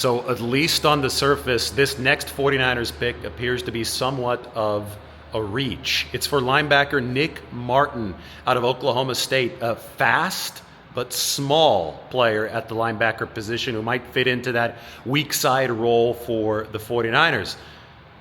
So at least on the surface, this next 49ers pick appears to be somewhat of a reach. It's for linebacker Nick Martin out of Oklahoma State, a fast but small player at the linebacker position who might fit into that weak side role for the 49ers.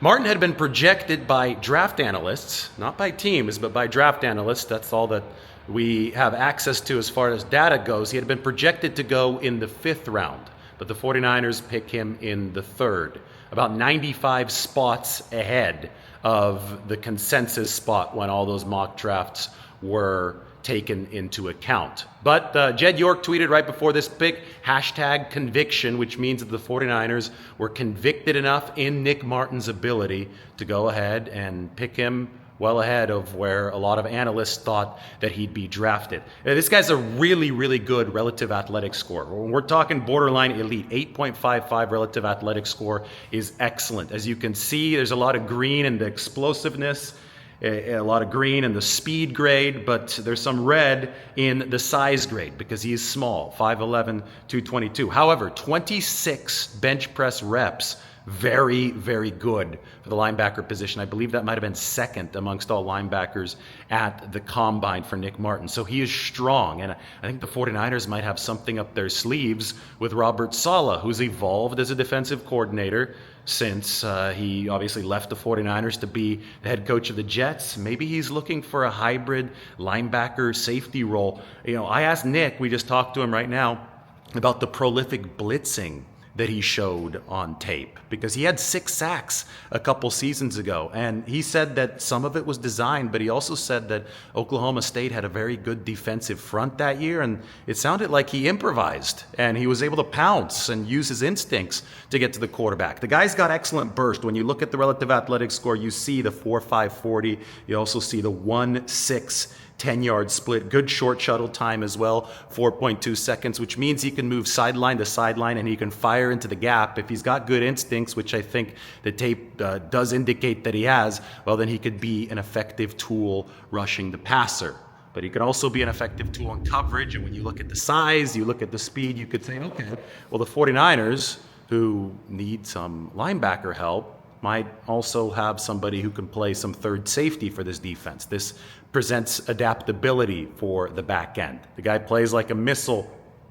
Martin had been projected by draft analysts, not by teams, but by draft analysts. That's all that we have access to as far as data goes. He had been projected to go in the 5th round, but the 49ers pick him in the 3rd, about 95 spots ahead of the consensus spot when all those mock drafts were taken into account. But Jed York tweeted right before this pick, hashtag conviction, which means that the 49ers were convicted enough in Nick Martin's ability to go ahead and pick him well ahead of where a lot of analysts thought that he'd be drafted. This guy's a really, really good relative athletic score. When we're talking borderline elite, 8.55 relative athletic score is excellent. As you can see, there's a lot of green in the explosiveness, a lot of green in the speed grade, but there's some red in the size grade because he is small, 5'11", 222. However, 26 bench press reps, very, very good for the linebacker position. I believe that might have been second amongst all linebackers at the combine for Nick Martin. So he is strong, and I think the 49ers might have something up their sleeves with Robert Saleh, who's evolved as a defensive coordinator since he obviously left the 49ers to be the head coach of the Jets. Maybe he's looking for a hybrid linebacker safety role. I asked Nick, we just talked to him right now, about the prolific blitzing that he showed on tape, because he had 6 sacks a couple seasons ago, and he said that some of it was designed, but he also said that Oklahoma State had a very good defensive front that year, and it sounded like he improvised and he was able to pounce and use his instincts to get to the quarterback. The guy's got excellent burst. When you look at the relative athletic score, you see the 4.5 40, you also see the 1.6 10-yard split, good short shuttle time as well, 4.2 seconds, which means he can move sideline to sideline and he can fire into the gap. If he's got good instincts, which I think the tape does indicate that he has, well, then he could be an effective tool rushing the passer. But he could also be an effective tool in coverage, and when you look at the size, you look at the speed, you could say, okay, well, the 49ers, who need some linebacker help, might also have somebody who can play some third safety for this defense. This presents adaptability for the back end. The guy plays like a missile.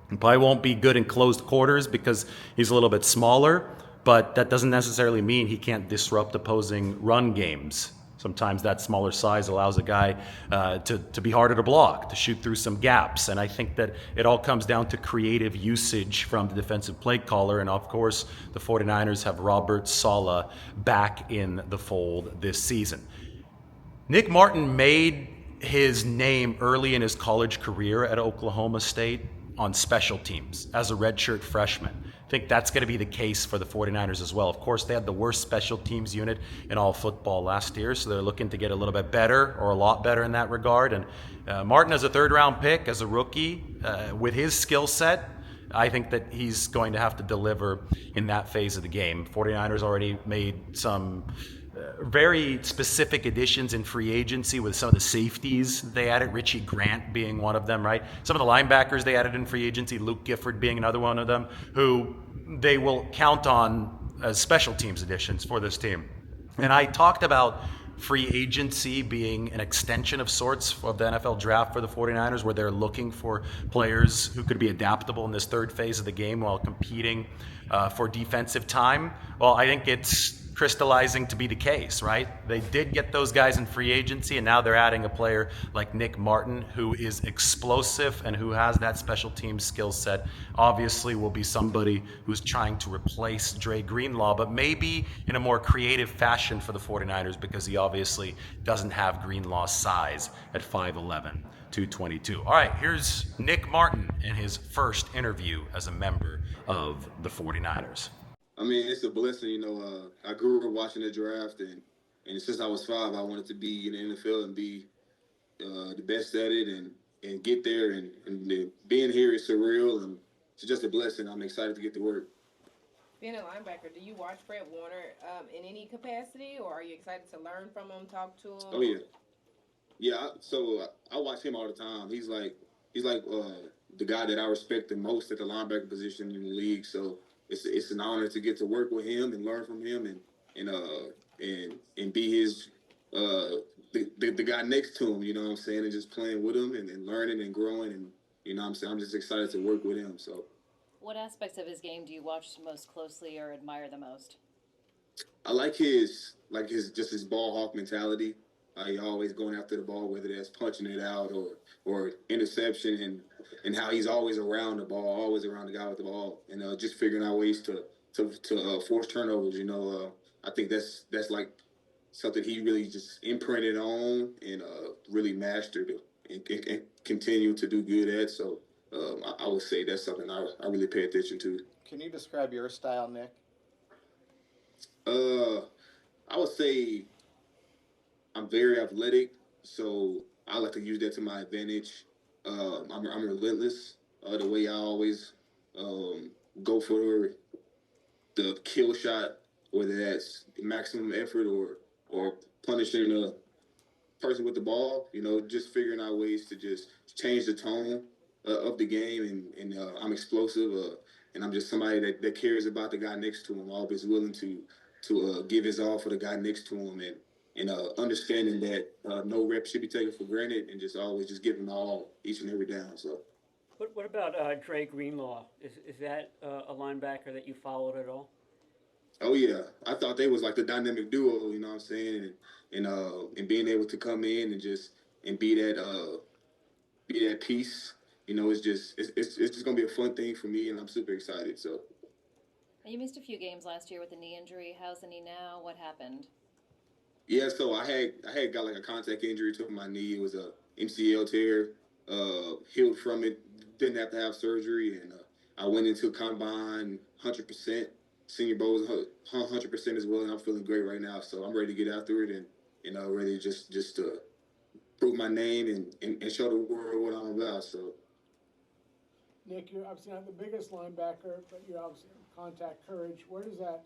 He probably won't be good in closed quarters because he's a little bit smaller, but that doesn't necessarily mean he can't disrupt opposing run games. Sometimes that smaller size allows a guy to be harder to block, to shoot through some gaps. And I think that it all comes down to creative usage from the defensive play caller. And of course, the 49ers have Robert Saleh back in the fold this season. Nick Martin made his name early in his college career at Oklahoma State on special teams as a redshirt freshman. I think that's going to be the case for the 49ers as well. Of course, they had the worst special teams unit in all football last year, so they're looking to get a little bit better, or a lot better in that regard. And Martin, as a third-round pick, as a rookie, with his skill set, I think that he's going to have to deliver in that phase of the game. 49ers already made some very specific additions in free agency with some of the safeties they added, Richie Grant being one of them, right? Some of the linebackers they added in free agency, Luke Gifford being another one of them, who they will count on as special teams additions for this team. And I talked about free agency being an extension of sorts of the NFL draft for the 49ers, where they're looking for players who could be adaptable in this third phase of the game while competing for defensive time. Well, I think it's crystallizing to be the case, right? They did get those guys in free agency, and now they're adding a player like Nick Martin, who is explosive and who has that special team skill set. Obviously will be somebody who's trying to replace Dre Greenlaw, but maybe in a more creative fashion for the 49ers, because he obviously doesn't have Greenlaw's size at 5'11", 222. All right, here's Nick Martin in his first interview as a member of the 49ers. I mean, it's a blessing, I grew up watching the draft, and since I was 5, I wanted to be in the NFL and be the best at it and get there. And being here is surreal, and it's just a blessing. I'm excited to get to work. Being a linebacker, do you watch Fred Warner in any capacity, or are you excited to learn from him, talk to him? Oh, yeah. Yeah, I watch him all the time. He's like the guy that I respect the most at the linebacker position in the league. So it's an honor to get to work with him and learn from him and be his the guy next to him. You know what I'm saying? And just playing with him and learning and growing and you know what I'm saying. I'm just excited to work with him. So What aspects of his game do you watch most closely or admire the most? I like his just his ball hawk mentality. He always going after the ball, whether that's punching it out or interception, and how he's always around the ball, always around the guy with the ball, and just figuring out ways to force turnovers. You know, I think that's like something he really just imprinted on and really mastered and continue to do good at. So I would say that's something I really pay attention to. Can you describe your style, Nick? Uh, I would say I'm very athletic, so I like to use that to my advantage. I'm relentless. The way I always go for the kill shot, whether that's maximum effort or punishing a person with the ball. You know, just figuring out ways to just change the tone of the game, and I'm explosive, and I'm just somebody that cares about the guy next to him. Always willing to give his all for the guy next to him, and understanding that no rep should be taken for granted, and just always just giving all each and every down. So. What about Dre Greenlaw? Is that a linebacker that you followed at all? Oh yeah, I thought they was like the dynamic duo. You know what I'm saying? And being able to come in and just and be that piece. You know, it's just gonna be a fun thing for me, and I'm super excited. So You missed a few games last year with a knee injury. How's the knee now? What happened? yeah, so I had got like a contact injury to my knee. It was a MCL tear. Healed from it. Didn't have to have surgery, and I went into combine 100%. Senior Bowl 100% as well, and I'm feeling great right now. So I'm ready to get after it and ready just to prove my name and show the world what I'm about. So Nick, you're obviously not the biggest linebacker, but you're obviously contact courage. Where does that,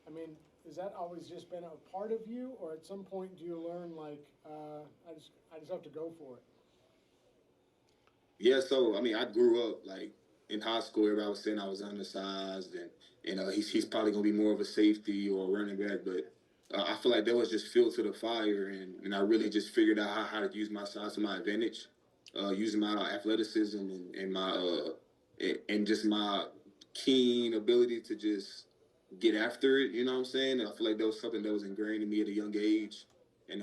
I mean, has that always just been a part of you, or at some point do you learn like, I just have to go for it? yeah, so I mean, I grew up like in high school. Everybody was saying I was undersized, and he's probably gonna be more of a safety or a running back, but I feel like that was just fuel to the fire, and I really just figured out how to use my size to my advantage, using my athleticism and my and just my keen ability to just get after it. You know what I'm saying? And I feel like that was something that was ingrained in me at a young age, and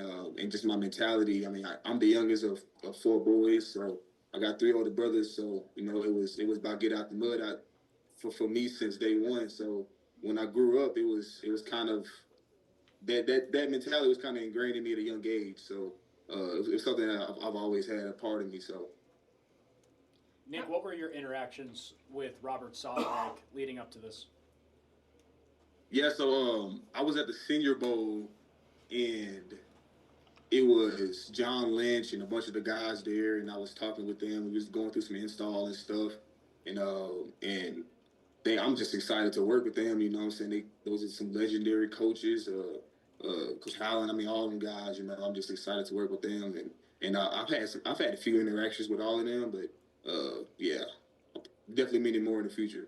just my mentality. I mean, I'm the youngest of four boys, so I got three older brothers. So you know, it was about get out the mud for me since day one. So when I grew up, it was kind of that mentality was kind of ingrained in me at a young age. So it's something that I've always had a part of me. So Nick, what were your interactions with Robert Saleh like leading up to this? yeah, so I was at the Senior Bowl and it was John Lynch and a bunch of the guys there, and I was talking with them. We was going through some install and stuff, and I'm just excited to work with them. You know what I'm saying? Those are some legendary coaches, Coach Allen. I mean, all them guys. You know, I'm just excited to work with them, and I've had a few interactions with all of them, but yeah, definitely meaning more in the future.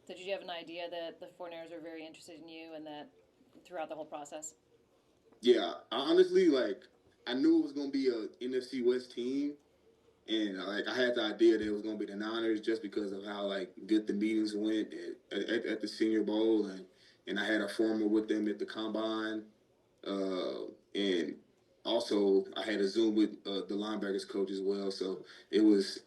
Did you have an idea that the 49ers were very interested in you and that throughout the whole process? Yeah, I honestly like I knew it was gonna be a NFC West team, and like I had the idea that it was gonna be the Niners just because of how like good the meetings went at the Senior Bowl, and I had a formal with them at the combine, and also I had a Zoom with the linebackers coach as well. So it was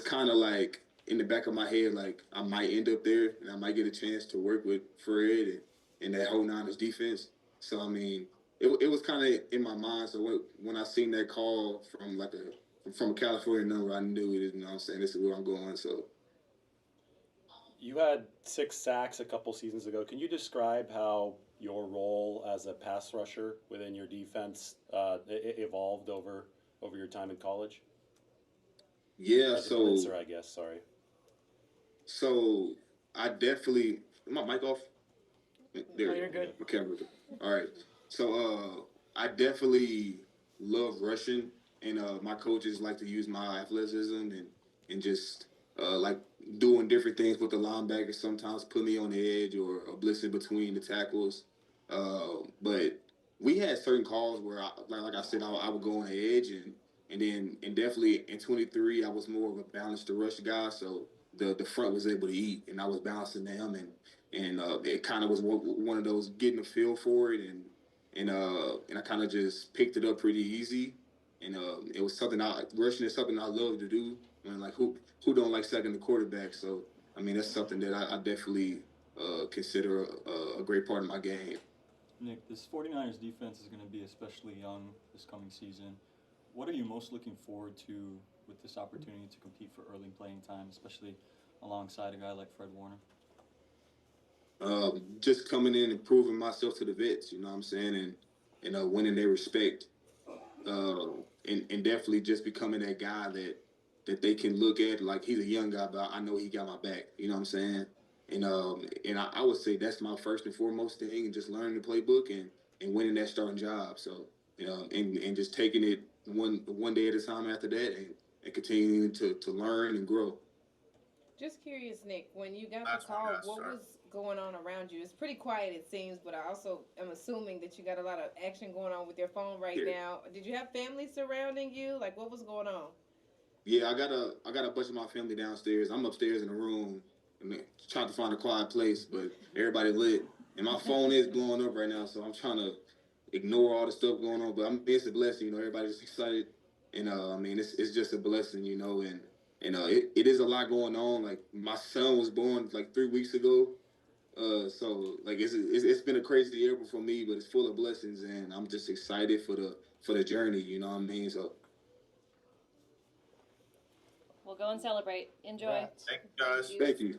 kind of like in the back of my head, like I might end up there and I might get a chance to work with Fred and that whole Niners defense. So I mean, it was kind of in my mind. So when I seen that call from a California number, I knew it. You know what I'm saying? This is where I'm going. So You had 6 sacks a couple seasons ago. Can you describe how your role as a pass rusher within your defense evolved over your time in college? yeah, As a so blitzer, I guess. Sorry. so I definitely my mic off. There Oh, you you're go. good. My camera. All right. So I definitely love rushing, and my coaches like to use my athleticism and just like doing different things with the linebackers, sometimes put me on the edge or blitzing between the tackles. But we had certain calls where, like I said, I would go on the edge, and definitely in 23, I was more of a balanced to rush guy, so the front was able to eat, and I was balancing them, and it kind of was one of those getting a feel for it, and I kind of just picked it up pretty easy, and it was something rushing is something I love to do. And like who don't like second the quarterback? So I mean that's something that I definitely consider a great part of my game. Nick, this 49ers defense is going to be especially young this coming season. What are you most looking forward to with this opportunity to compete for early playing time, especially alongside a guy like Fred Warner? Just coming in and proving myself to the vets, you know what I'm saying, and winning their respect, uh, and definitely just becoming that guy that they can look at like he's a young guy, but I know he got my back. You know what I'm saying? And I would say that's my first and foremost thing, and just learning the playbook and winning that starting job. So and just taking it one day at a time after that, and continuing to learn and grow. Just curious, Nick, when you got the call, what was going on around you? It's pretty quiet, it seems, but I also am assuming that you got a lot of action going on with your phone right now. Did you have family surrounding you? Like, what was going on? Yeah, I got a bunch of my family downstairs. I'm upstairs in a room, trying to find a quiet place, but everybody lit, and my phone is blowing up right now. So I'm trying to ignore all the stuff going on. But it's a blessing, you know. Everybody's excited, and I mean, it's just a blessing, you know. And it is a lot going on. Like my son was born like 3 weeks ago. So like it's been a crazy year for me, but it's full of blessings, and I'm just excited for the journey. You know what I mean? So We'll go and celebrate. Enjoy. Congrats. thank you.